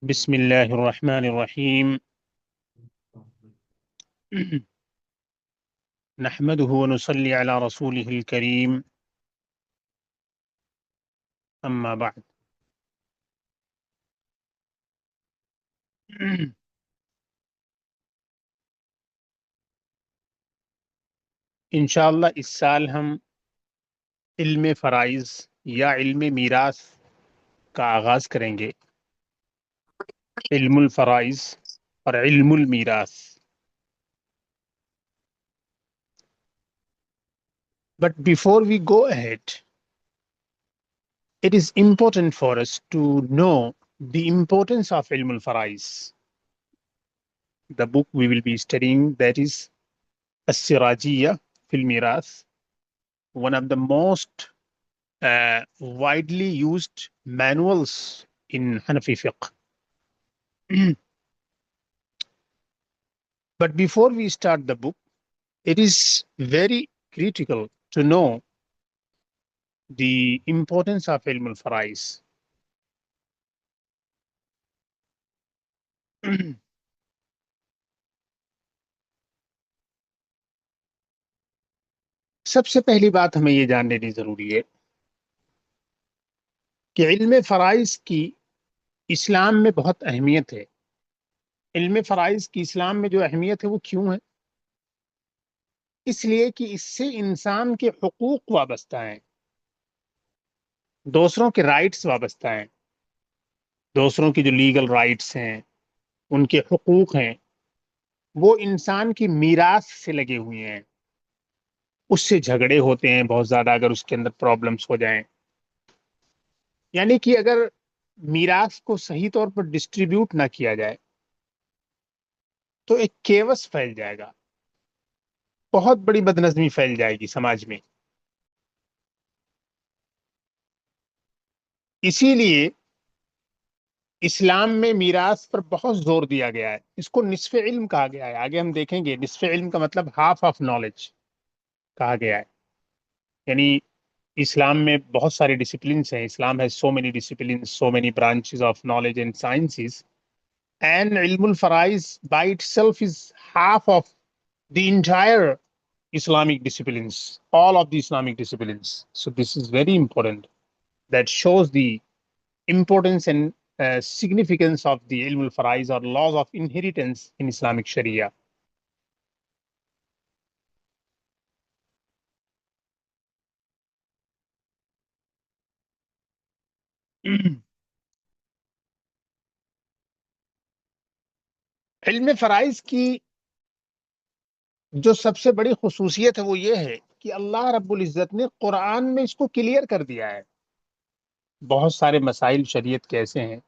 بسم الله الرحمن الرحيم. نحمده ونصلي على رسوله الكريم. أما بعد. انشاءاللہ اس سال ہم علم فرائض یا علم میراث کا آغاز کریں گے. علم الفرائض اور علم المیراث. But before we go ahead, it is important for us to know the importance of ilm al-faraiz. The book we will be studying, that is As-Sirajiyya fil Mirath, one of the most widely used manuals in Hanafi fiqh. But before we start the book, it is very critical to know the importance of ilm al-faraiz. سب سے پہلی بات ہمیں یہ جان لینی ضروری ہے کہ علم فرائض کی اسلام میں بہت اہمیت ہے. علم فرائض کی اسلام میں جو اہمیت ہے وہ کیوں ہے؟ اس لیے کہ اس سے انسان کے حقوق وابستہ ہیں، دوسروں کے رائٹس وابستہ ہیں، دوسروں کی جو لیگل رائٹس ہیں، ان کے حقوق ہیں، وہ انسان کی میراث سے لگے ہوئے ہیں. اس سے جھگڑے ہوتے ہیں بہت زیادہ اگر اس کے اندر پرابلمس ہو جائیں. یعنی کہ اگر میراث کو صحیح طور پر ڈسٹریبیوٹ نہ کیا جائے تو ایک کیوس پھیل جائے گا، بہت بڑی بدنظمی پھیل جائے گی سماج میں. اسی لیے اسلام میں میراث پر بہت زور دیا گیا ہے. اس کو نصف علم کہا گیا ہے. آگے ہم دیکھیں گے نصف علم کا مطلب ہاف آف نالج کہا گیا ہے. یعنی اسلام میں بہت سارے ڈسپلنس ہیں. اسلام ہے so many disciplines, so many branches of knowledge and sciences. And علم الفرائض by itself is half of the entire Islamic disciplines, all of the Islamic disciplines. So this is very important. That shows the importance and significance of the ilm al-faraiz or laws of inheritance in Islamic Sharia. علم فرائض کی جو سب سے بڑی خصوصیت ہے وہ یہ ہے کہ اللہ رب العزت نے قرآن میں اس کو کلیئر کر دیا ہے. بہت سارے مسائل شریعت کے ایسے ہیں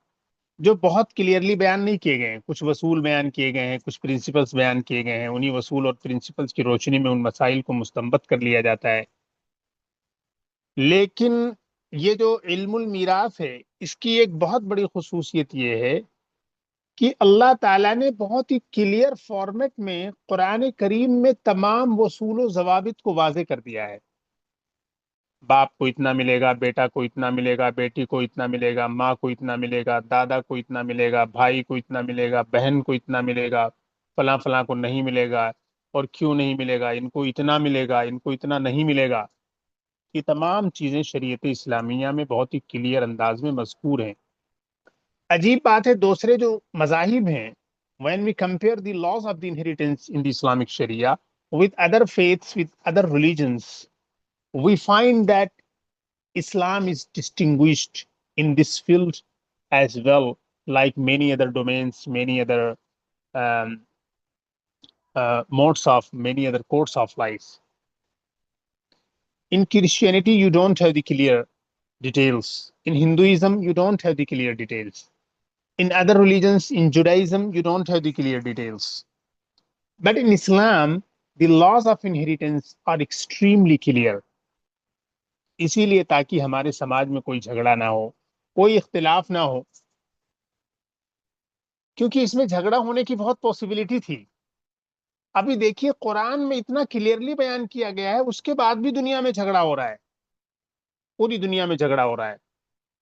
جو بہت کلیئرلی بیان نہیں کیے گئے ہیں. کچھ اصول بیان کیے گئے ہیں، کچھ پرنسپلس بیان کیے گئے ہیں. انہی اصول اور پرنسپلس کی روشنی میں ان مسائل کو مستنبط کر لیا جاتا ہے. لیکن یہ جو علم المیراث ہے اس کی ایک بہت بڑی خصوصیت یہ ہے کہ اللہ تعالیٰ نے بہت ہی کلیئر فارمیٹ میں قرآن کریم میں تمام اصول و ضوابط کو واضح کر دیا ہے. باپ کو اتنا ملے گا، بیٹا کو اتنا ملے گا، بیٹی کو اتنا ملے گا، ماں کو اتنا ملے گا، دادا کو اتنا ملے گا، بھائی کو اتنا ملے گا، بہن کو اتنا ملے گا، فلاں فلاں کو نہیں ملے گا، اور کیوں نہیں ملے گا، ان کو اتنا ملے گا، ان کو اتنا نہیں ملے گا. یہ تمام چیزیں شریعت اسلامیہ میں بہت ہی کلیئر انداز میں مذکور ہیں. عجیب بات ہے دوسرے جو مذاہب ہیں، when we compare the laws of the inheritance in the Islamic Sharia with other faiths, with other religions, we find that Islam is distinguished in this field as well, like many other domains, many other um, modes of, many other courts of life. In Christianity, you don't have the clear details. In Hinduism, you don't have the clear details. In other religions, in Judaism, you don't have the clear details. But in Islam, the laws of inheritance are extremely clear. اسی لیے تاکہ ہمارے سماج میں کوئی جھگڑا نہ ہو، کوئی اختلاف نہ ہو، کیونکہ اس میں جھگڑا ہونے کی بہت پاسبلٹی تھی. ابھی دیکھیے قرآن میں اتنا کلیئرلی بیان کیا گیا ہے، اس کے بعد بھی دنیا میں جھگڑا ہو رہا ہے، پوری دنیا میں جھگڑا ہو رہا ہے.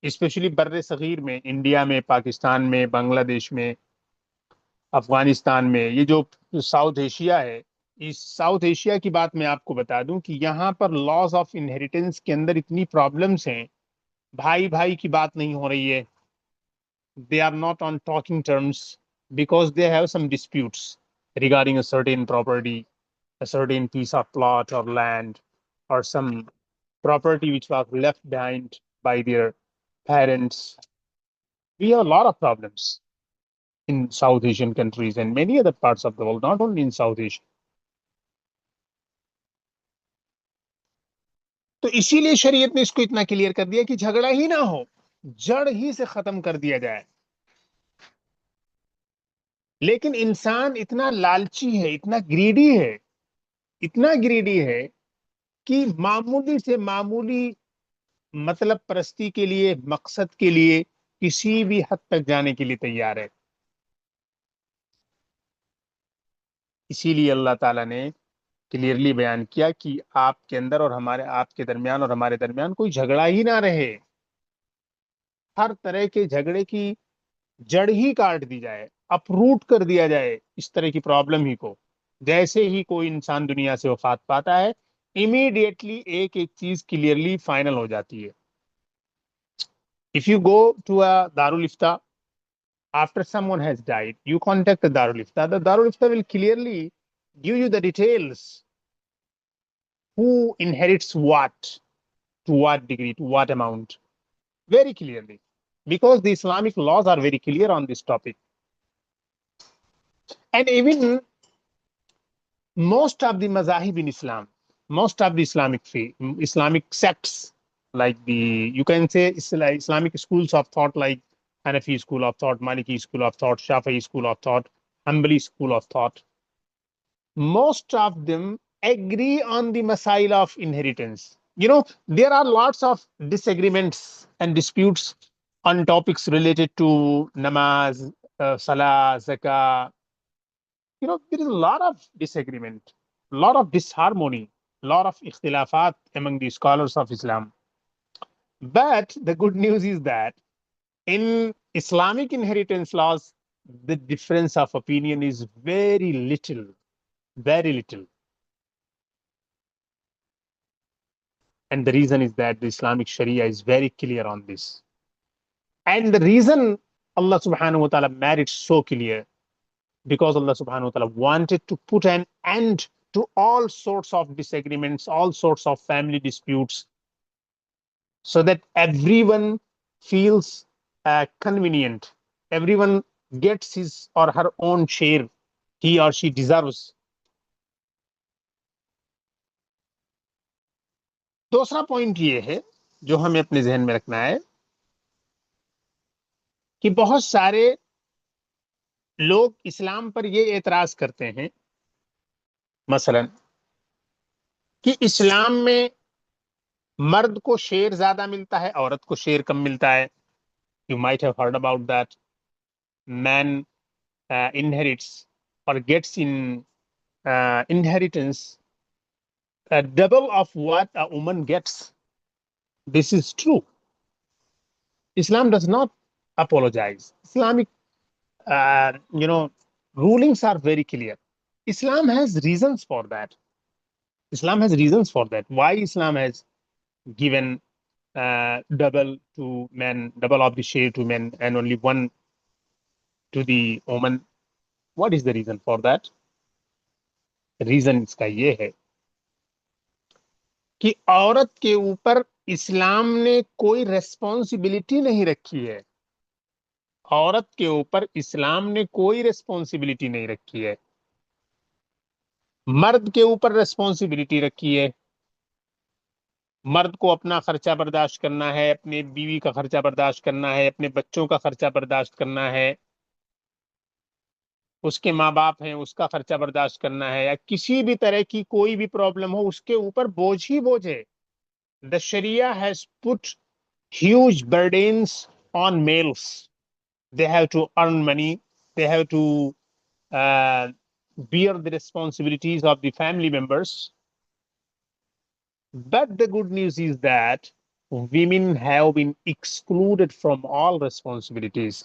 اسپیشلی بر صغیر میں، انڈیا میں، پاکستان میں، بنگلہ دیش میں، افغانستان میں، یہ جو ساؤتھ ایشیا ہے، اس ساؤتھ ایشیا کی بات میں آپ کو بتا دوں کہ یہاں پر لاس آف انہیریٹنس کے اندر اتنی پرابلمس ہیں، بھائی بھائی کی بات نہیں ہو رہی ہے. they are not on talking terms because they have some disputes regarding a certain property, a certain piece of plot or land, or some property which was left behind by their parents. We have a lot of problems in South Asian countries and many other parts of the world, not only in South Asia. تو اسی لیے شریعت نے اس کو اتنا clear کر دیا کہ جھگڑا ہی نہ ہو، جڑ ہی سے ختم کر دیا جائے. لیکن انسان اتنا لالچی ہے، اتنا گریڈی ہے، اتنا گریڈی ہے کہ معمولی سے معمولی مطلب پرستی کے لیے، مقصد کے لیے کسی بھی حد تک جانے کے لیے تیار ہے. اسی لیے اللہ تعالیٰ نے کلیئرلی بیان کیا کہ آپ کے اندر اور ہمارے، آپ کے درمیان اور ہمارے درمیان کوئی جھگڑا ہی نہ رہے. ہر طرح کے جھگڑے کی جڑ ہی کاٹ دی جائے، اپروٹ کر دیا جائے اس طرح کی پرابلم ہی کو. جیسے ہی کوئی انسان دنیا سے وفات پاتا ہے، امیڈیٹلی ایک ایک چیز کلیئرلی فائنل ہو جاتی ہے. If you go to a Darul Ifta after someone has died, you contact the Darul Ifta. The Darul Ifta will clearly give you the details: who inherits what, to what degree, to what amount, very clearly, because the Islamic laws are very clear on this topic. And even most of the mazahib in Islam, most of the Islamic sects, like you can say Islamic schools of thought, like Hanafi school of thought, Maliki school of thought, Shafi'i school of thought, Hanbali school of thought, most of them agree on the masail of inheritance. There are lots of disagreements and disputes on topics related to namaz, salah, zakah. There is a lot of disagreement, a lot of disharmony, a lot of ikhtilafat among the scholars of Islam. But the good news is that in Islamic inheritance laws, the difference of opinion is very little, very little. And the reason is that the Islamic Sharia is very clear on this. And the reason Allah subhanahu wa ta'ala made it so clear, because Allah subhanahu wa ta'ala wanted to put an end to all sorts of disagreements, all sorts of family disputes, so that everyone feels convenient, everyone gets his or her own share he or she deserves. دوسرا point یہ ہے جو ہمیں اپنے ذہن میں رکھنا ہے کہ بہت سارے لوگ اسلام پر یہ اعتراض کرتے ہیں، مثلا کہ اسلام میں مرد کو شیر زیادہ ملتا ہے، عورت کو شیر کم ملتا ہے. You might have heard about that. Man inherits or gets in inheritance double of what a woman gets. This is true. Islam does not apologize. Islamic, rulings are very clear. Islam has reasons for that. Islam has reasons for that. Why Islam has given double to men, double of the share to men, and only one to the woman? What is the reason for that? Reason اس کا یہ ہے کہ عورت کے اوپر اسلام نے کوئی responsibility نہیں رکھی ہے. عورت کے اوپر اسلام نے کوئی ریسپانسبلٹی نہیں رکھی ہے. مرد کے اوپر ریسپانسبلٹی رکھی ہے. مرد کو اپنا خرچہ برداشت کرنا ہے، اپنے بیوی کا خرچہ برداشت کرنا ہے، اپنے بچوں کا خرچہ برداشت کرنا ہے، اس کے ماں باپ ہیں اس کا خرچہ برداشت کرنا ہے، یا کسی بھی طرح کی کوئی بھی پرابلم ہو اس کے اوپر بوجھ ہی بوجھ ہے. The Sharia has put huge burdens on males. They have to earn money. They have to bear the responsibilities of the family members. But the good news is that women have been excluded from all responsibilities.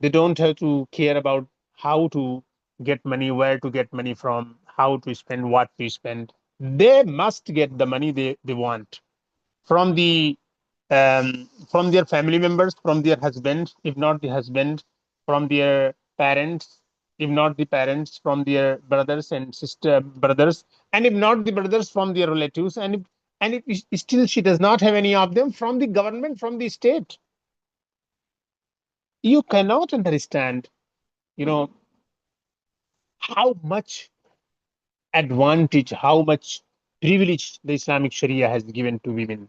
They don't have to care about how to get money, where to get money from, how to spend, what to spend. They must get the money they want from from their family members, from their husband, if not the husband, from their parents, if not the parents, from their brothers and sister brothers, and if not the brothers, from their relatives, and if still she does not have any of them, from the government, from the state. You cannot understand, you know, how much advantage, how much privilege the Islamic Sharia has given to women.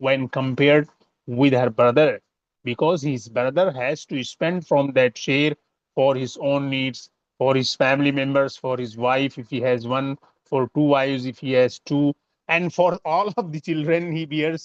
when compared with her brother, because his brother has to spend from that share for his own needs, for his family members, for his wife if he has one, for 2 wives if he has two, and for all of the children he bears.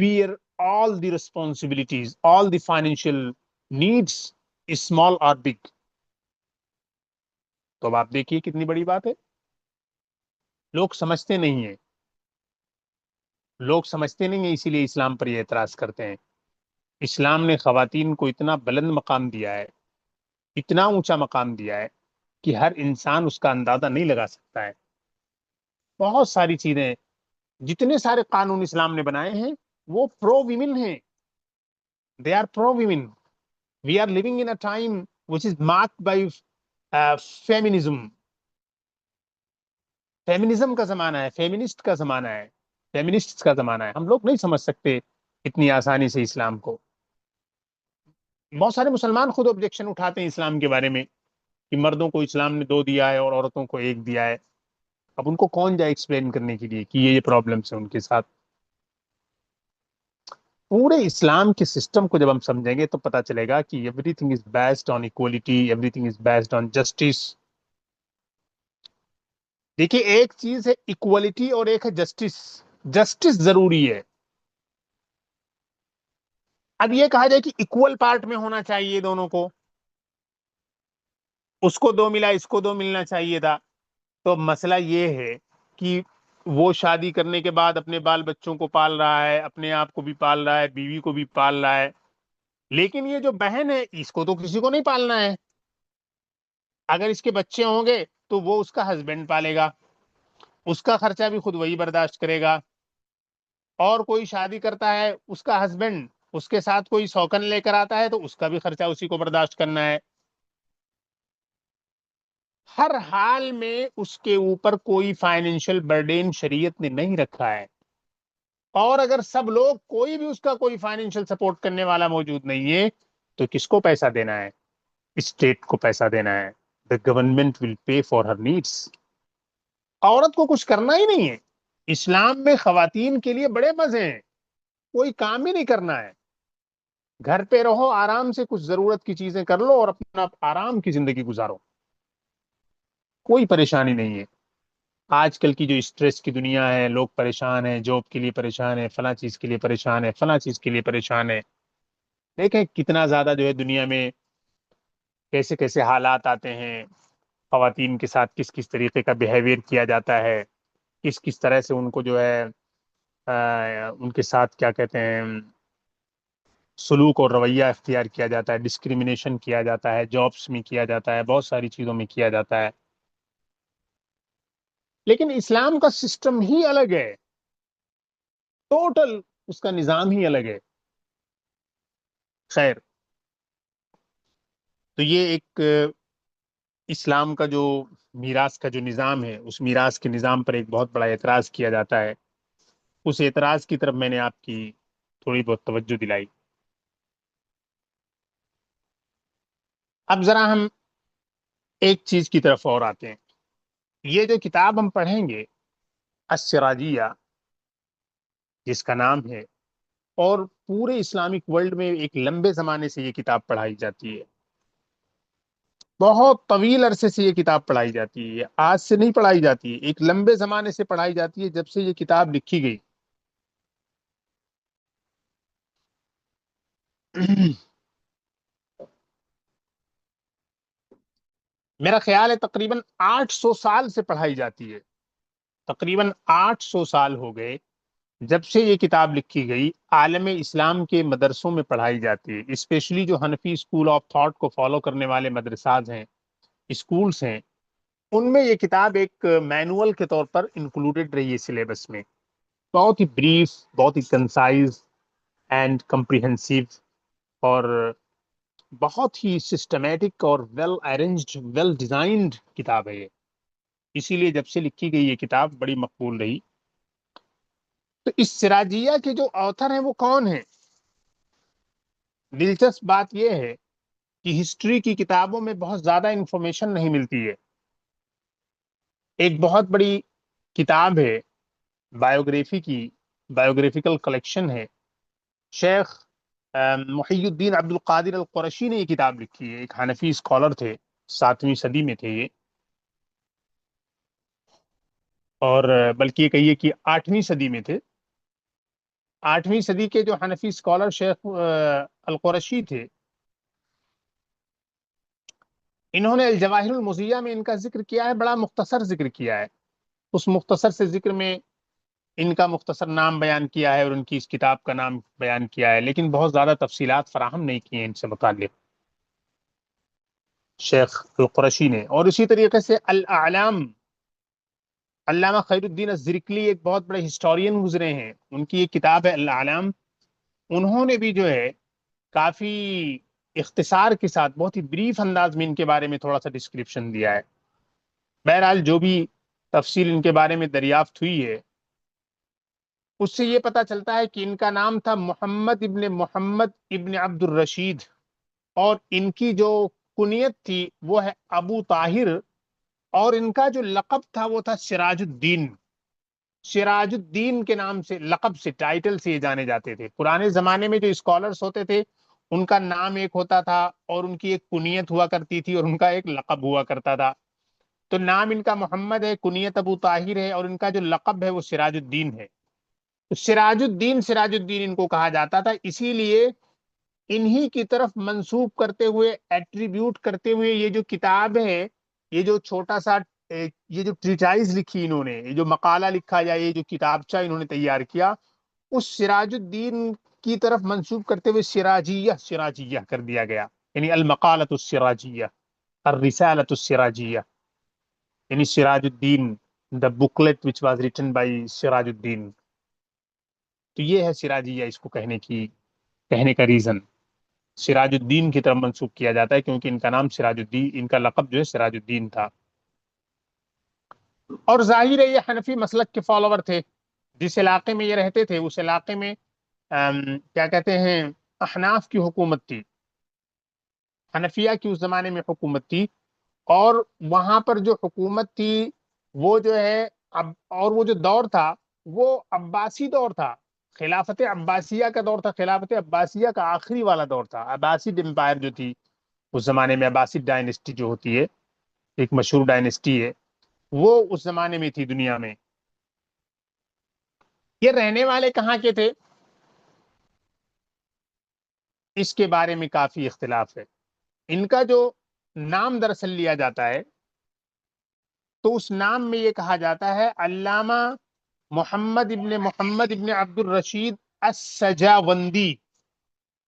bear all the responsibilities, all the financial needs, small or big. تو اب آپ دیکھیے کتنی بڑی بات ہے. لوگ سمجھتے نہیں ہیں، لوگ سمجھتے نہیں ہیں، اسی لیے اسلام پر یہ اعتراض کرتے ہیں. اسلام نے خواتین کو اتنا بلند مقام دیا ہے، اتنا اونچا مقام دیا ہے کہ ہر انسان اس کا اندازہ نہیں لگا سکتا ہے. بہت ساری چیزیں، جتنے سارے قانون اسلام نے بنائے ہیں وہ پرو ویمن ہیں. They are pro women. We are living in a time which is marked by feminism. Feminism کا زمانہ ہے، فیمنسٹ کا زمانہ ہے، فیمنسٹ کا زمانہ ہے. ہم لوگ نہیں سمجھ سکتے اتنی آسانی سے اسلام کو. بہت سارے مسلمان خود آبجیکشن اٹھاتے ہیں اسلام کے بارے میں کہ مردوں کو اسلام نے 2 دیا ہے اور عورتوں کو 1 دیا ہے. اب ان کو کون جائے ایکسپلین کرنے کے لیے کہ یہ پرابلمس ہیں ان کے ساتھ. پورے اسلام کے سسٹم کو جب ہم سمجھیں گے تو پتا چلے گا کہ every thing is based on equality, every thing is based on justice. دیکھیے ایک چیز ہے اکولیٹی اور ایک ہے جسٹس. جسٹس ضروری ہے. اب یہ کہا جائے کہ اکول پارٹ میں ہونا چاہیے دونوں کو، اس کو 2 ملا اس کو 2 ملنا چاہیے تھا. تو مسئلہ یہ ہے کہ وہ شادی کرنے کے بعد اپنے بال بچوں کو پال رہا ہے، اپنے آپ کو بھی پال رہا ہے، بیوی کو بھی پال رہا ہے، لیکن یہ جو بہن ہے اس کو تو کسی کو نہیں پالنا ہے. اگر اس کے بچے ہوں گے تو وہ اس کا ہسبینڈ پالے گا، اس کا خرچہ بھی خود وہی برداشت کرے گا. اور کوئی شادی کرتا ہے اس کا ہسبینڈ، اس کے ساتھ کوئی سوکن لے کر آتا ہے تو اس کا بھی خرچہ اسی کو برداشت کرنا ہے. ہر حال میں اس کے اوپر کوئی فائنینشیل برڈین شریعت نے نہیں رکھا ہے. اور اگر سب لوگ، کوئی بھی اس کا کوئی فائنینشیل سپورٹ کرنے والا موجود نہیں ہے تو کس کو پیسہ دینا ہے؟ اسٹیٹ کو پیسہ دینا ہے. The government will pay for her needs. عورت کو کچھ کرنا ہی نہیں ہے. اسلام میں خواتین کے لیے بڑے مزے ہیں، کوئی کام ہی نہیں کرنا ہے. گھر پہ رہو، آرام سے کچھ ضرورت کی چیزیں کر لو اور اپنا آرام کی زندگی گزارو، کوئی پریشانی نہیں ہے. آج کل کی جو اسٹریس کی دنیا ہے، لوگ پریشان ہیں، جاب کے لیے پریشان ہے، فلاں چیز کے لیے پریشان ہے، فلاں چیز کے لیے پریشان ہے. دیکھیں کتنا زیادہ جو ہے دنیا میں کیسے کیسے حالات آتے ہیں، خواتین کے ساتھ کس کس طریقے کا بیہیویئر کیا جاتا ہے، کس کس طرح سے ان کو جو ہے ان کے ساتھ کیا کہتے ہیں سلوک اور رویہ اختیار کیا جاتا ہے، ڈسکریمنیشن کیا جاتا ہے، جابس میں کیا جاتا ہے، بہت ساری چیزوں میں کیا جاتا ہے. لیکن اسلام کا سسٹم ہی الگ ہے، ٹوٹل اس کا نظام ہی الگ ہے. خیر، تو یہ ایک اسلام کا جو میراث کا جو نظام ہے، اس میراث کے نظام پر ایک بہت بڑا اعتراض کیا جاتا ہے. اس اعتراض کی طرف میں نے آپ کی تھوڑی بہت توجہ دلائی. اب ذرا ہم ایک چیز کی طرف اور آتے ہیں. یہ جو کتاب ہم پڑھیں گے، السراجیہ جس کا نام ہے، اور پورے اسلامک ورلڈ میں ایک لمبے زمانے سے یہ کتاب پڑھائی جاتی ہے. بہت طویل عرصے سے یہ کتاب پڑھائی جاتی ہے. آج سے نہیں پڑھائی جاتی ہے، ایک لمبے زمانے سے پڑھائی جاتی ہے، جب سے یہ کتاب لکھی گئی. میرا خیال ہے تقریباً 800 سال سے پڑھائی جاتی ہے. تقریباً 800 سال ہو گئے جب سے یہ کتاب لکھی گئی. عالم اسلام کے مدرسوں میں پڑھائی جاتی ہے، اسپیشلی جو حنفی اسکول آف تھاٹ کو فالو کرنے والے مدرسات ہیں، اسکولز ہیں، ان میں یہ کتاب ایک مینول کے طور پر انکلوڈڈ رہی ہے سلیبس میں. بہت ہی بریف، بہت ہی کنسائز اینڈ کمپریہنسو، اور بہت ہی سسٹمیٹک اور ویل ارینجڈ، ویل ڈیزائنڈ کتاب ہے یہ. اسی لیے جب سے لکھی گئی یہ کتاب بڑی مقبول رہی. تو اس سراجیہ کے جو آتھر ہیں وہ کون ہیں؟ دلچسپ بات یہ ہے کہ ہسٹری کی کتابوں میں بہت زیادہ انفارمیشن نہیں ملتی ہے. ایک بہت بڑی کتاب ہے بایوگرافی کی، بایوگرافیکل کلیکشن ہے. شیخ محی الدین عبد القادر القرشی نے یہ کتاب لکھی ہے. ایک حنفی اسکالر تھے، 7ویں صدی میں تھے یہ، اور بلکہ یہ کہیے کہ 8ویں صدی میں تھے. 8ویں صدی کے جو حنفی اسکالر شیخ القرشی تھے، انہوں نے الجواہر المضیہ میں ان کا ذکر کیا ہے، بڑا مختصر ذکر کیا ہے. اس مختصر سے ذکر میں ان کا مختصر نام بیان کیا ہے اور ان کی اس کتاب کا نام بیان کیا ہے، لیکن بہت زیادہ تفصیلات فراہم نہیں کی ہیں ان سے متعلق شیخ القرشی نے. اور اسی طریقے سے الاعلام، علامہ خیر الدین الزرکلی ایک بہت بڑے ہسٹورین گزرے ہیں، ان کی ایک کتاب ہے الاعلام. انہوں نے بھی جو ہے کافی اختصار کے ساتھ بہت ہی بریف انداز میں ان کے بارے میں تھوڑا سا ڈسکرپشن دیا ہے. بہرحال جو بھی تفصیل ان کے بارے میں دریافت ہوئی ہے، اس سے یہ پتا چلتا ہے کہ ان کا نام تھا محمد ابن عبد الرشید، اور ان کی جو کنیت تھی وہ ہے ابو طاہر، اور ان کا جو لقب تھا وہ تھا سراج الدین. سراج الدین کے نام سے، لقب سے، ٹائٹل سے یہ جانے جاتے تھے. پرانے زمانے میں جو اسکالرس ہوتے تھے ان کا نام ایک ہوتا تھا اور ان کی ایک کنیت ہوا کرتی تھی اور ان کا ایک لقب ہوا کرتا تھا. تو نام ان کا محمد ہے، کنیت ابو طاہر ہے، اور ان کا جو لقب ہے وہ سراج الدین ہے. تو سراج الدین ان کو کہا جاتا تھا. اسی لیے انہی کی طرف منسوب کرتے ہوئے، ایٹریبیوٹ کرتے ہوئے یہ جو کتاب ہے، یہ جو چھوٹا سا یہ جو ٹریٹائز لکھی انہوں نے، یہ جو مقالہ لکھا یا یہ جو کتابچہ انہوں نے تیار کیا، اس سراج الدین کی طرف منسوب کرتے ہوئے سراجیہ کر دیا گیا، یعنی المقالۃ السراجیہ، الرسالۃ السراجیہ، یعنی Sirajuddin, the booklet which was written by Sirajuddin. تو یہ ہے سراجیہ، اس کو کہنے کا ریزن سراج الدین کی طرف منسوب کیا جاتا ہے، کیونکہ ان کا نام سراج الدین، ان کا لقب جو ہے سراج الدین تھا. اور ظاہر ہے یہ حنفی مسلک کے فالوور تھے. جس علاقے میں یہ رہتے تھے اس علاقے میں کیا کہتے ہیں، احناف کی حکومت تھی، حنفیہ کی اس زمانے میں حکومت تھی. اور وہاں پر جو حکومت تھی وہ جو ہے اور وہ جو دور تھا وہ عباسی دور تھا، خلافت عباسیہ کا دور تھا. خلافت عباسیہ کا آخری والا دور تھا. عباسیڈ امپائر جو تھی اس زمانے میں، عباسیڈ ڈائنسٹی جو ہوتی ہے، ایک مشہور ڈائنسٹی ہے، وہ اس زمانے میں تھی دنیا میں. یہ رہنے والے کہاں کے تھے اس کے بارے میں کافی اختلاف ہے. ان کا جو نام دراصل لیا جاتا ہے تو اس نام میں یہ کہا جاتا ہے علامہ محمد ابن عبد الرشید السجاوندی.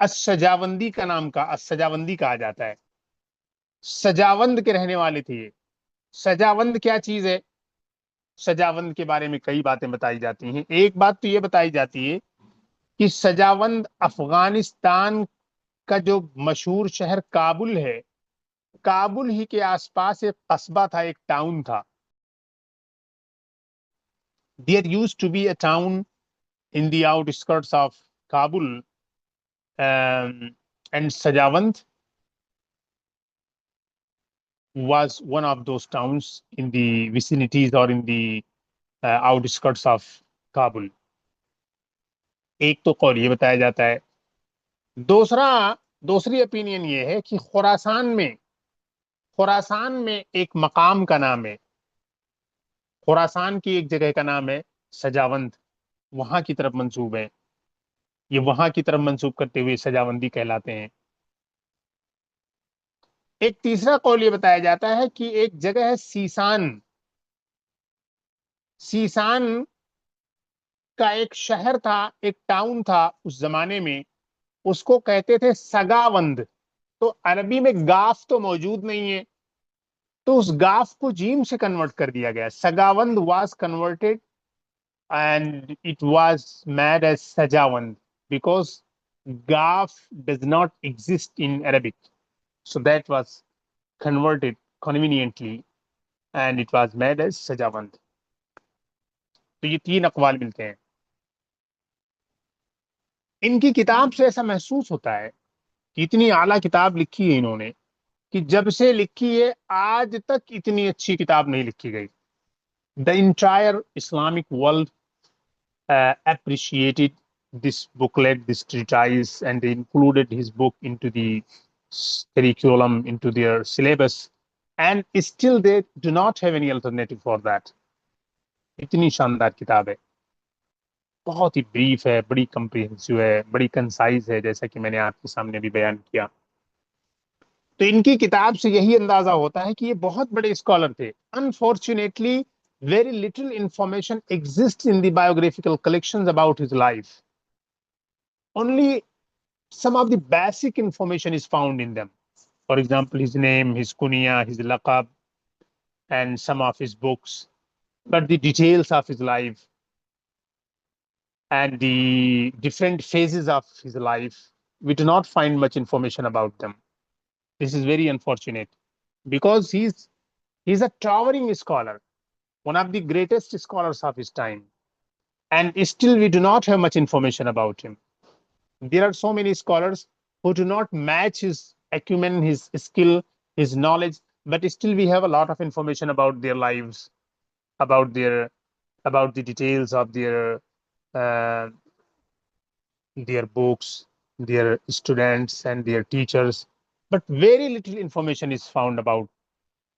السجاوندی کا نام کا السجاوندی کہا جاتا ہے. سجاوند کے رہنے والے تھے یہ. سجاوند کیا چیز ہے؟ سجاوند کے بارے میں کئی باتیں بتائی جاتی ہیں. ایک بات تو یہ بتائی جاتی ہے کہ سجاوند افغانستان کا جو مشہور شہر کابل ہے، کابل ہی کے آس پاس ایک قصبہ تھا، ایک ٹاؤن تھا. There used to be a town in the outskirts of Kabul, and Sajawand was one of those towns in the vicinities or in the outskirts of Kabul. ایک تو قول یہ بتایا جاتا ہے. دوسری اپینین یہ ہے کہ خراسان میں ایک مقام کا نام ہے، خراسان کی ایک جگہ کا نام ہے سجاوند، وہاں کی طرف منسوب ہے. یہ وہاں کی طرف منسوب کرتے ہوئے سجاوندی کہلاتے ہیں. ایک تیسرا قول یہ بتایا جاتا ہے کہ ایک جگہ ہے سیسان کا ایک شہر تھا، ایک ٹاؤن تھا اس زمانے میں، اس کو کہتے تھے سگاوند. تو عربی میں گاف تو موجود نہیں ہے، تو اس گاف کو جیم سے کنورٹ کر دیا گیا. سگاوند was converted and it was made as Sajawand because Gaf does not exist in Arabic. So that was converted conveniently and it was made as Sajawand. تو یہ 3 اقوال ملتے ہیں. ان کی کتاب سے ایسا محسوس ہوتا ہے کہ اتنی اعلیٰ کتاب لکھی ہے انہوں نے کہ جب سے لکھی ہے آج تک اتنی اچھی کتاب نہیں لکھی گئی. The entire Islamic world appreciated this booklet, this treatise, and they included his book into the curriculum, into their syllabus, and still they do not have any alternative for that. اتنی شاندار کتاب ہے. بہت ہی بریف ہے، بڑی comprehensive ہے، بڑی concise ہے، جیسا کہ میں نے آپ کے سامنے بھی بیان کیا. تو ان کی کتاب سے یہی اندازہ ہوتا ہے کہ یہ بہت بڑے اسکالر تھے. Unfortunately very little information exist in the biographical collections about his life. Only some of the basic information is found in them. For example, his name, his kunya, his laqab, and some of his books. But the details of his life and the different phases of his life, we do not find much information about them. This is very unfortunate because he's a towering scholar, one of the greatest scholars of his time. And still we do not have much information about him. There are so many scholars who do not match his acumen, his skill, his knowledge, but still we have a lot of information about their lives, about about the details of uh, their books, their students, and their teachers. But very little information is found about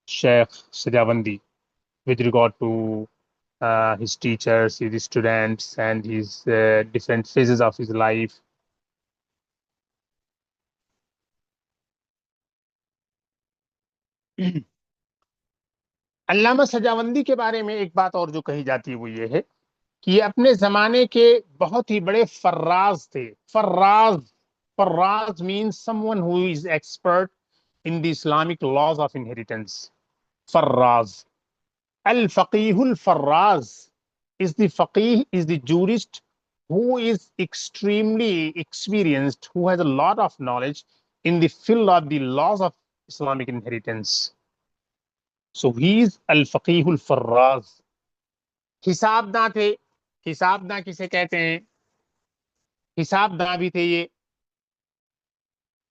Sheikh Sajawandi with regard to his teachers, his students, and his different phases of his life. علامہ سجاوندی کے بارے میں ایک بات اور جو کہی جاتی ہے وہ یہ ہے کہ یہ اپنے زمانے کے بہت ہی بڑے فراز تھے. فراز، فراز means someone who is expert in the Islamic laws of inheritance. Faraz. الفقیہ الفراز is the faqih, is the jurist who is extremely experienced, who has a lot of knowledge in the field of the laws of Islamic inheritance. So he is الفقیہ الفراز. حساب داں تھے. حساب داں کسے کہتے ہیں؟ حساب داں بھی تھے یہ.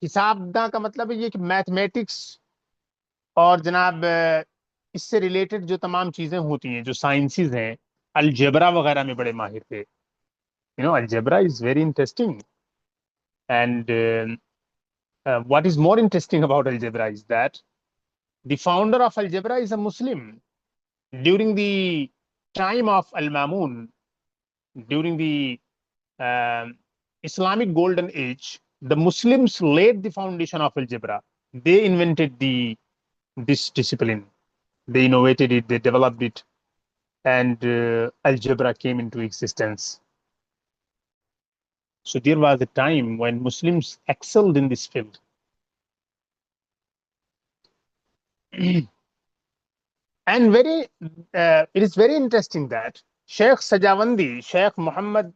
حساب داں کا مطلب ہے یہ کہ میتھمیٹکس اور جناب اس سے ریلیٹڈ جو تمام چیزیں ہوتی ہیں، جو سائنسز ہیں، الجبرا وغیرہ میں بڑے ماہر تھے. Algebra is very interesting. And what is more interesting about algebra is that the founder of algebra is a Muslim. During the time of Al-Mamun, during the Islamic golden age, the Muslims laid the foundation of algebra. They invented this discipline. They innovated it, they developed it, and algebra came into existence. So there was a time when Muslims excelled in this field. And it is very interesting that Sheikh Sajawandi, Sheikh Muhammad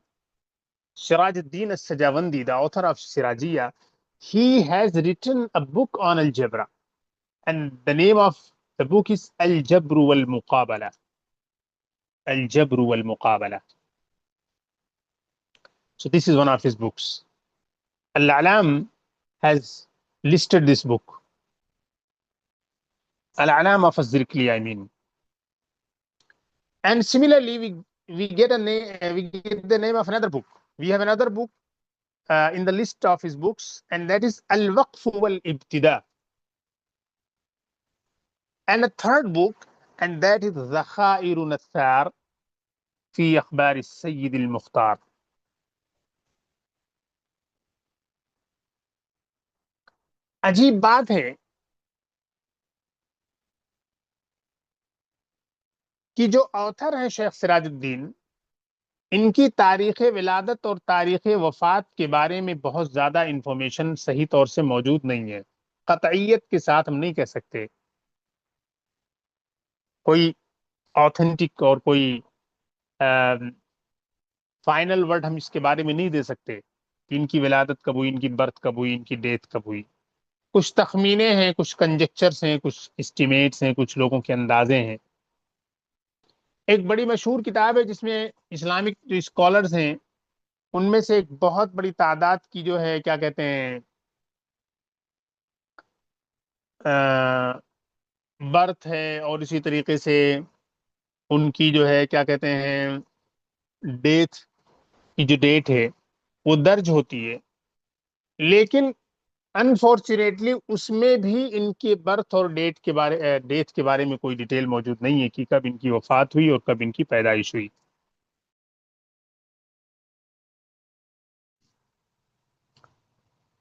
Sirajuddin al-Sajawandi, the author of Sirajiyya, he has written a book on algebra. And the name of the book is Al-Jabru wal-Muqabala. Al-Jabru wal-Muqabala. So this is one of his books. Al-Alam has listed this book. Al-Alam of Az-Zirkli, I mean. And similarly, we get the name of another book. We have another book in the list of his books, and that is Al-Waqf wal-Ibtida. And a third book, and that is Zakhairun Athar fi Akhbar al-Sayyid al-Mukhtar. عجیب بات ہے کہ جو author ہیں شیخ سراج الدین، ان کی تاریخ ولادت اور تاریخ وفات کے بارے میں بہت زیادہ انفارمیشن صحیح طور سے موجود نہیں ہے. قطعیت کے ساتھ ہم نہیں کہہ سکتے، کوئی آتھینٹک اور کوئی فائنل ورڈ ہم اس کے بارے میں نہیں دے سکتے کہ ان کی ولادت کب ہوئی، ان کی برتھ کب ہوئی، ان کی ڈیتھ کب ہوئی. کچھ تخمینے ہیں، کچھ کنجیکچرز ہیں، کچھ اسٹیمیٹس ہیں، کچھ لوگوں کے اندازے ہیں. ایک بڑی مشہور کتاب ہے جس میں اسلامک جو اسکالرز ہیں ان میں سے ایک بہت بڑی تعداد کی جو ہے کیا کہتے ہیں برتھ ہے، اور اسی طریقے سے ان کی جو ہے کیا کہتے ہیں ڈیتھ کی جو ڈیٹ ہے وہ درج ہوتی ہے. لیکن انفارچونیٹلی اس میں بھی ان کے برتھ اور ڈیتھ کے بارے میں کوئی ڈیٹیل موجود نہیں ہے کہ کب ان کی وفات ہوئی اور کب ان کی پیدائش ہوئی.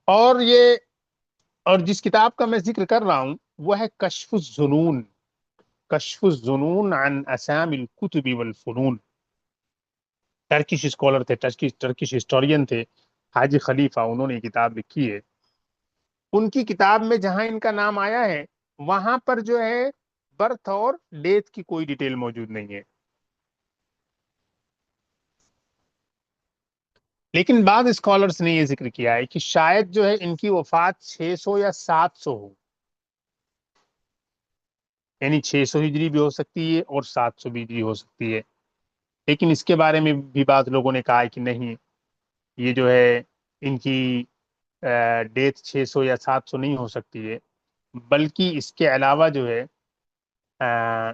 یہ اور جس کتاب کا میں ذکر کر رہا ہوں وہ ہے کشف الظنون، کشف الظنون عن اسامی الکتب والفنون. ٹرکش اسکالر تھے، ٹرکش ہسٹورین تھے، حاجی خلیفہ، انہوں نے یہ کتاب لکھی ہے. ان کی کتاب میں جہاں ان کا نام آیا ہے وہاں پر جو ہے برتھ اور ڈیتھ کی کوئی ڈیٹیل موجود نہیں ہے. لیکن بعض اسکالرس نے یہ ذکر کیا ہے کہ شاید جو ہے ان کی وفات 600 یا 700 ہو، یعنی 600 ہجری بھی ہو سکتی ہے اور 700 بھی ہجری ہو سکتی ہے. لیکن اس کے بارے میں بھی بعض لوگوں نے کہا ہے کہ نہیں، یہ جو ہے ان کی ڈیتھ 600 یا 700 نہیں ہو سکتی ہے، بلکہ اس کے علاوہ جو ہے آ،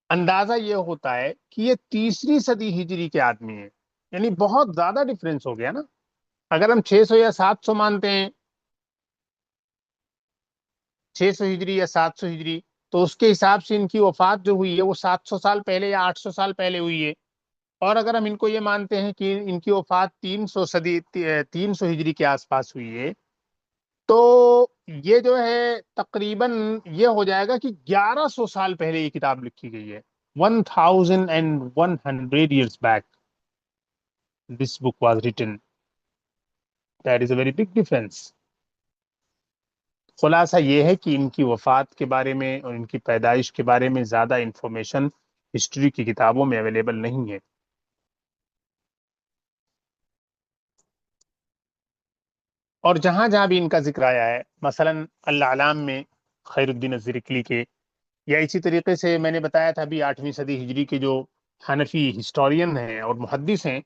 اندازہ یہ ہوتا ہے کہ یہ 3ری صدی ہجری کے آدمی ہیں. یعنی بہت زیادہ ڈفرینس ہو گیا نا. اگر ہم 600 یا 700 مانتے ہیں، 600 ہجری یا 700 ہجری، تو اس کے حساب سے ان کی وفات جو ہوئی ہے وہ 700 سال پہلے یا 800 سال پہلے ہوئی ہے. اور اگر ہم ان کو یہ مانتے ہیں کہ ان کی وفات 300 ہجری کے آس پاس ہوئی ہے، تو یہ جو ہے تقریباً یہ ہو جائے گا کہ 1100 سال پہلے یہ کتاب لکھی گئی ہے. 1100 years back this book was written. That is a very big difference. خلاصہ یہ ہے کہ ان کی وفات کے بارے میں اور ان کی پیدائش کے بارے میں زیادہ انفارمیشن ہسٹری کی کتابوں میں اویلیبل نہیں ہے. اور جہاں جہاں بھی ان کا ذکر آیا ہے، مثلا الاعلام میں خیر الدین الزرکلی کے، یا اسی طریقے سے میں نے بتایا تھا ابھی 8ویں صدی ہجری کے جو حنفی ہسٹورین ہیں اور محدث ہیں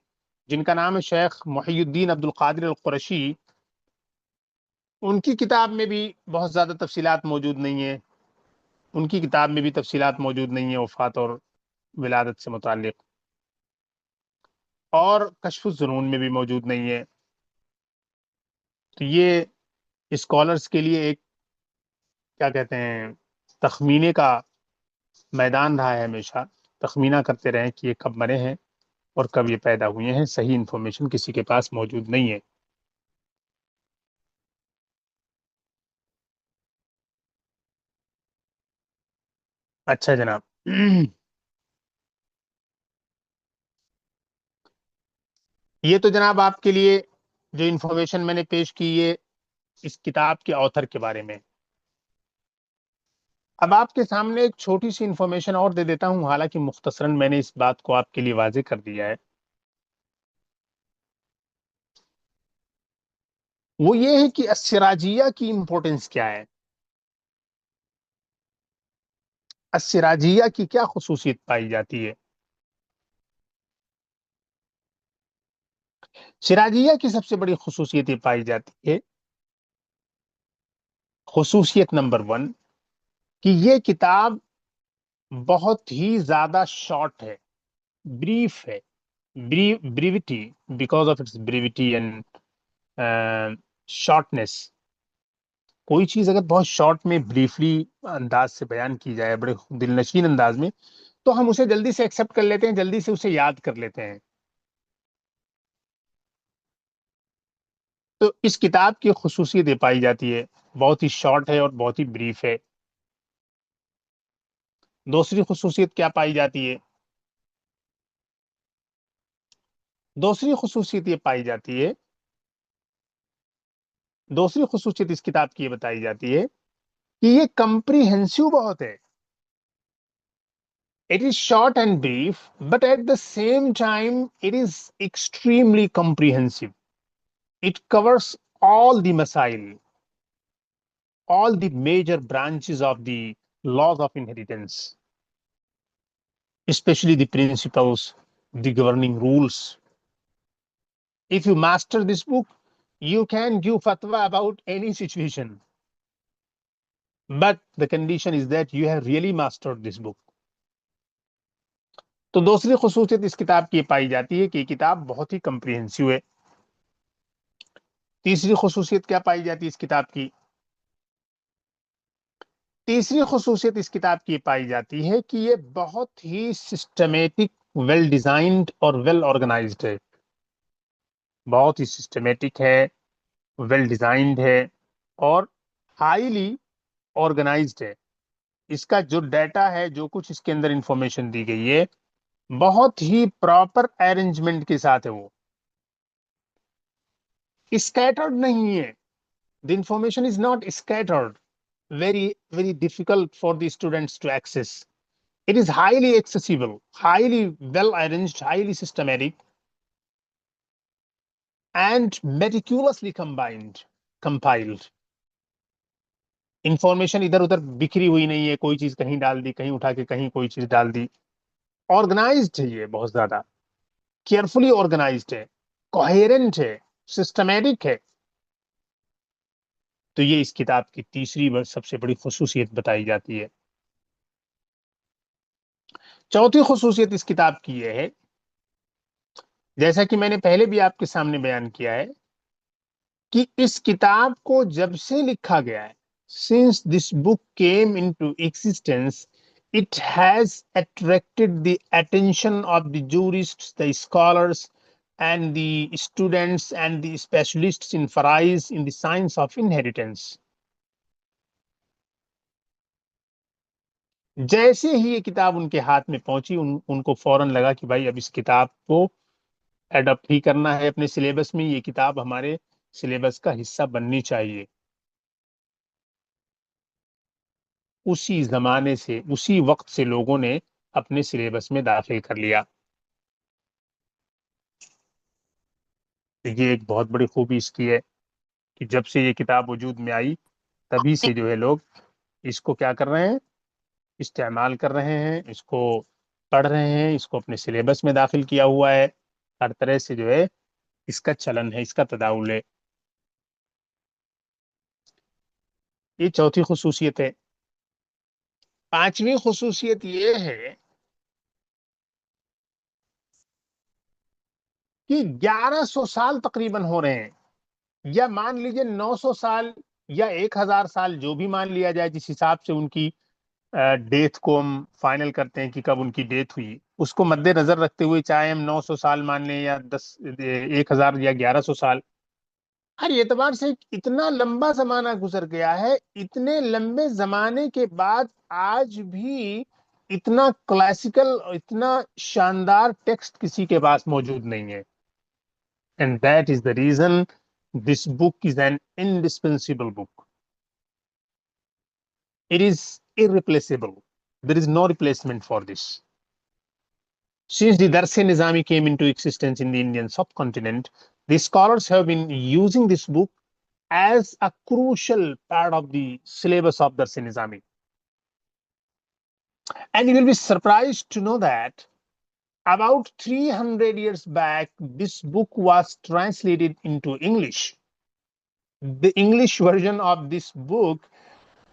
جن کا نام ہے شیخ محی الدین عبد القادر القرشی، ان کی کتاب میں بھی بہت زیادہ تفصیلات موجود نہیں ہیں. ان کی کتاب میں بھی تفصیلات موجود نہیں ہیں وفات اور ولادت سے متعلق، اور کشف الظنون میں بھی موجود نہیں ہے. تو یہ اسکالرس کے لیے ایک کیا کہتے ہیں تخمینے کا میدان رہا ہے. ہمیشہ تخمینہ کرتے رہیں کہ یہ کب مرے ہیں اور کب یہ پیدا ہوئے ہیں. صحیح انفارمیشن کسی کے پاس موجود نہیں ہے. اچھا جناب، یہ تو جناب آپ کے لیے جو انفارمیشن میں نے پیش کی ہے اس کتاب کے آتھر کے بارے میں. اب آپ کے سامنے ایک چھوٹی سی انفارمیشن اور دے دیتا ہوں، حالانکہ مختصراً میں نے اس بات کو آپ کے لیے واضح کر دیا ہے. وہ یہ ہے کہ السراجیہ کی امپورٹنس کیا ہے، السراجیہ کی کیا خصوصیت پائی جاتی ہے. سراجیہ کی سب سے بڑی خصوصیت یہ پائی جاتی ہے، خصوصیت نمبر 1، کہ یہ کتاب بہت ہی زیادہ شارٹ ہے، بریف ہے. Brevity, because of its brevity and shortness. کوئی چیز اگر بہت شارٹ میں بریفلی انداز سے بیان کی جائے، بڑے دل نشین انداز میں، تو ہم اسے جلدی سے ایکسپٹ کر لیتے ہیں، جلدی سے اسے یاد کر لیتے ہیں. تو اس کتاب کی خصوصیت یہ پائی جاتی ہے، بہت ہی شارٹ ہے اور بہت ہی بریف ہے. دوسری خصوصیت کیا پائی جاتی ہے؟ دوسری خصوصیت یہ پائی جاتی ہے، دوسری خصوصیت اس کتاب کی یہ بتائی جاتی ہے کہ یہ کمپریہنسو بہت ہے. It is short and brief, but at the same time, it is extremely comprehensive. It covers all the masail, all the major branches of the laws of inheritance, especially the principles, the governing rules. If you master this book, you can give fatwa about any situation. But the condition is that you have really mastered this book. تو دوسری خصوصیت اس کتاب کی یہ پائی جاتی ہے کہ یہ کتاب بہت ہی کمپریہنسو ہے. تیسری خصوصیت کیا پائی جاتی ہے اس کتاب کی؟ تیسری خصوصیت اس کتاب کی یہ پائی جاتی ہے کہ یہ بہت ہی سسٹمیٹک ویل ڈیزائنڈ اور ویل آرگنائزڈ ہے، بہت ہی سسٹمیٹک ہے، ویل ڈیزائنڈ ہے اور ہائیلی آرگنائزڈ ہے. اس کا جو ڈیٹا ہے، جو کچھ اس کے اندر انفارمیشن دی گئی ہے، بہت ہی پراپر ارینجمنٹ کے ساتھ ہے. وہ اسکیٹرڈ نہیں ہے. The information is not scattered, very difficult for the students to access. It is highly accessible, highly well arranged, highly systematic, and meticulously compiled. Information ادھر ادھر بکھری ہوئی نہیں ہے، کوئی چیز کہیں ڈال دی، کہیں اٹھا کے کہیں کوئی چیز ڈال دی. آرگنائزڈ ہے، یہ بہت زیادہ کیئرفلی آرگنائزڈ ہے، کوہیرنٹ ہے، سسٹمیٹک ہے. تو یہ اس کتاب کی تیسری سب سے بڑی خصوصیت بتائی جاتی ہے. چوتھی خصوصیت اس کتاب کی یہ ہے، جیسا کہ میں نے پہلے بھی آپ کے سامنے بیان کیا ہے، کہ اس کتاب کو جب سے لکھا گیا ہے، since this book came into existence, it has attracted the attention of the jurists, the scholars, and the students and the specialists in Farais in the science of inheritance. جیسے ہی یہ کتاب ان کے ہاتھ میں پہنچی، ان کو فوراً لگا کہ بھائی اب اس کتاب کو ایڈاپٹ ہی کرنا ہے اپنے سلیبس میں، یہ کتاب ہمارے سلیبس کا حصہ بننی چاہیے. اسی زمانے سے، اسی وقت سے لوگوں نے اپنے سلیبس میں داخل کر لیا. یہ ایک بہت بڑی خوبی اس کی ہے کہ جب سے یہ کتاب وجود میں آئی، تبھی سے جو ہے لوگ اس کو کیا کر رہے ہیں، استعمال کر رہے ہیں، اس کو پڑھ رہے ہیں، اس کو اپنے سلیبس میں داخل کیا ہوا ہے. ہر طرح سے جو ہے اس کا چلن ہے، اس کا تداول ہے. یہ چوتھی خصوصیت ہے. پانچویں خصوصیت یہ ہے کہ 1100 سال تقریباً ہو رہے ہیں، یا مان لیجئے 900 سال یا 1000 سال، جو بھی مان لیا جائے، جس حساب سے ان کی ڈیتھ کو ہم فائنل کرتے ہیں کہ کب ان کی ڈیتھ ہوئی، اس کو مد نظر رکھتے ہوئے چاہے ہم 900 سال مان لیں یا 1000 یا 1100 سال، ہر اعتبار سے اتنا لمبا زمانہ گزر گیا ہے. اتنے لمبے زمانے کے بعد آج بھی اتنا کلاسیکل، اتنا شاندار ٹیکسٹ کسی کے پاس موجود نہیں ہے. And that is the reason this book is an indispensable book. It is irreplaceable. There is no replacement for this. Since the Dars-e-Nizami came into existence in the Indian subcontinent, the scholars have been using this book as a crucial part of the syllabus of Dars-e-Nizami. And you will be surprised to know that about 300 years back, this book was translated into English. The English version of this book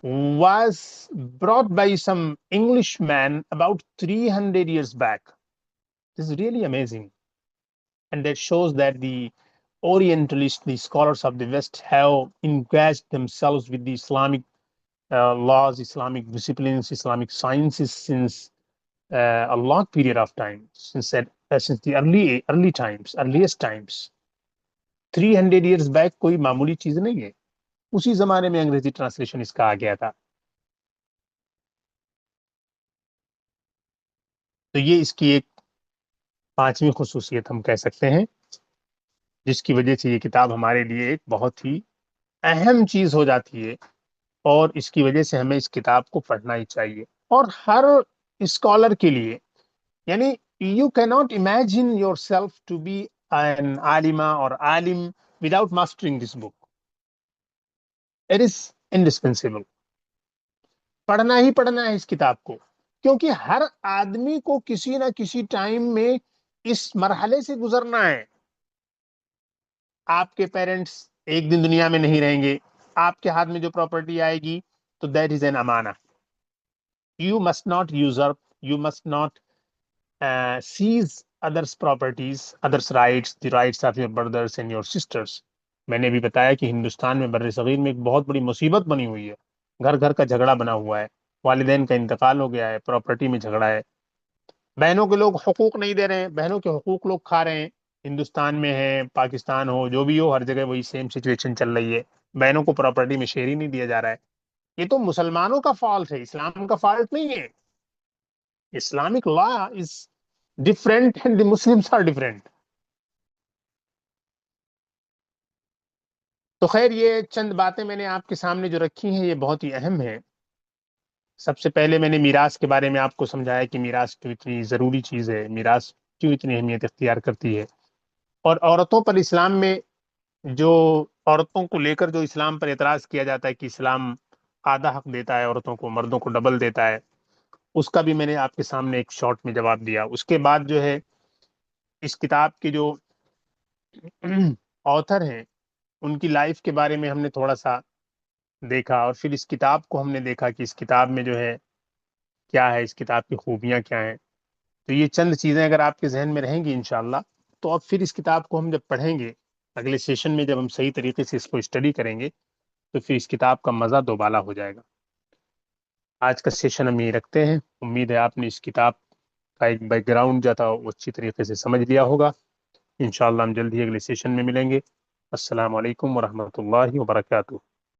was brought by some Englishman about 300 years back. This is really amazing. And that shows that the Orientalists, the scholars of the West, have engaged themselves with the Islamic laws, Islamic disciplines, Islamic sciences since a long period of time, since the earliest times. 300 years back کوئی معمولی چیز نہیں ہے. اسی زمانے میں انگریزی translation اس کا آ گیا تھا. تو یہ اس کی ایک پانچویں خصوصیت ہم کہہ سکتے ہیں، جس کی وجہ سے یہ کتاب ہمارے لیے ایک بہت ہی اہم چیز ہو جاتی ہے، اور اس کی وجہ سے ہمیں اس کتاب کو پڑھنا ہی چاہیے. اور ہر اسکالر کے لیے، یعنی you can not imagine yourself to be an عالمہ اور عالم without mastering this book. It is indispensable. پڑھنا ہی پڑھنا ہے اس کتاب کو، کیونکہ ہر آدمی کو کسی نہ کسی ٹائم میں اس مرحلے سے گزرنا ہے. آپ کے پیرنٹس ایک دن دنیا میں نہیں رہیں گے، آپ کے ہاتھ میں جو پراپرٹی آئے گی تو دیٹ از این امانہ. You must not usurp, you must not seize others properties, others rights, the rights of your brothers and your sisters. میں نے بھی بتایا کہ ہندوستان میں بر صغیر میں ایک بہت بڑی مصیبت بنی ہوئی ہے، گھر گھر کا جھگڑا بنا ہوا ہے، والدین کا انتقال ہو گیا ہے، پراپرٹی میں جھگڑا ہے. بہنوں کے لوگ حقوق نہیں دے رہے ہیں، بہنوں کے حقوق لوگ کھا رہے ہیں، ہندوستان میں ہے، پاکستان ہو، جو بھی ہو، ہر جگہ وہی سیم سچویشن چل رہی ہے، بہنوں کو پراپرٹی میں شیئر ہی نہیں دیا جا رہا ہے۔ یہ تو مسلمانوں کا فالٹ ہے، اسلام کا فالٹ نہیں ہے۔ Islamic law is different and the Muslims are different. تو خیر، یہ چند باتیں میں نے آپ کے سامنے جو رکھی ہیں یہ بہت ہی اہم ہیں۔ سب سے پہلے میں نے میراث کے بارے میں آپ کو سمجھایا کہ میراث کیوں اتنی ضروری چیز ہے، میراث کیوں اتنی اہمیت اختیار کرتی ہے، اور عورتوں پر اسلام میں جو عورتوں کو لے کر جو اسلام پر اعتراض کیا جاتا ہے کہ اسلام آدھا حق دیتا ہے عورتوں کو، مردوں کو ڈبل دیتا ہے، اس کا بھی میں نے آپ کے سامنے ایک شارٹ میں جواب دیا۔ اس کے بعد جو ہے اس کتاب کے جو آتھر ہیں ان کی لائف کے بارے میں ہم نے تھوڑا سا دیکھا، اور پھر اس کتاب کو ہم نے دیکھا کہ اس کتاب میں جو ہے کیا ہے، اس کتاب کی خوبیاں کیا ہیں۔ تو یہ چند چیزیں اگر آپ کے ذہن میں رہیں گی انشاءاللہ، تو اب پھر اس کتاب کو ہم جب پڑھیں گے اگلے سیشن میں، جب ہم صحیح طریقے سے اس کو اسٹڈی کریں گے، تو پھر اس کتاب کا مزہ دوبالا ہو جائے گا۔ آج کا سیشن ہم یہیں رکھتے ہیں۔ امید ہے آپ نے اس کتاب کا ایک بیک گراؤنڈ جو تھا وہ اچھی طریقے سے سمجھ لیا ہوگا۔ انشاءاللہ ہم جلد ہی اگلے سیشن میں ملیں گے۔ السلام علیکم ورحمۃ اللہ وبرکاتہ۔